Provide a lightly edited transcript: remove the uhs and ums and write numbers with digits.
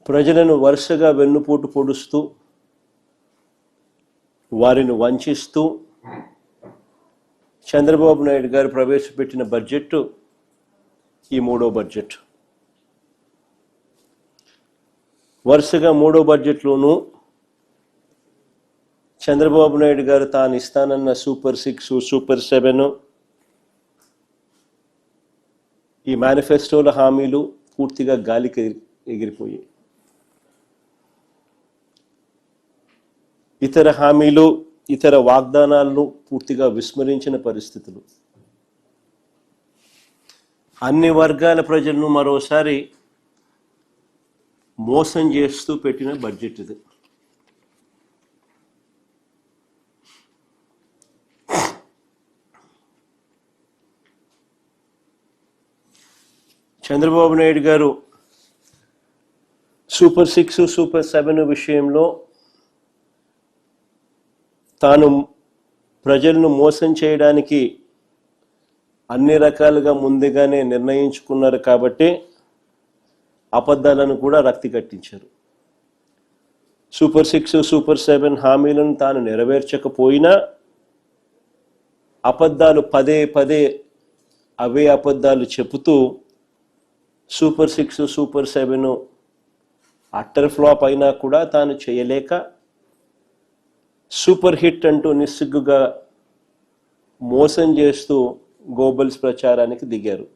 ప్రజలను వరుసగా వెన్నుపోటు పొడుస్తూ వారిని వంచిస్తూ చంద్రబాబు నాయుడు గారు ప్రవేశపెట్టిన బడ్జెట్ ఈ మూడో బడ్జెట్. వరుసగా మూడో బడ్జెట్లోనూ చంద్రబాబు నాయుడు గారు తాను ఇస్తానన్న సూపర్ 6, సూపర్ 7, ఈ మేనిఫెస్టోల హామీలు పూర్తిగా గాలికి ఎగిరిపోయాయి. ఇతర హామీలు, ఇతర వాగ్దానాలను పూర్తిగా విస్మరించిన పరిస్థితులు. అన్ని వర్గాల ప్రజలను మరోసారి మోసం చేస్తూ పెట్టిన బడ్జెట్ ఇది. చంద్రబాబు నాయుడు గారు సూపర్ 6, సూపర్ 7 విషయంలో తాను ప్రజలను మోసం చేయడానికి అన్ని రకాలుగా ముందుగానే నిర్ణయించుకున్నారు కాబట్టి అబద్ధాలను కూడా రక్తి కట్టించారు. సూపర్ 6, సూపర్ 7 హామీలను తాను నెరవేర్చకపోయినా అబద్ధాలు పదే పదే అవే అబద్ధాలు చెబుతూ సూపర్ 6, సూపర్ 7 అట్టర్ ఫ్లాప్ అయినా కూడా తాను చేయలేక సూపర్ హిట్ అంటూ నిస్సిగ్గుగా మోసం చేస్తూ గోబల్స్ ప్రచారానికి దిగారు.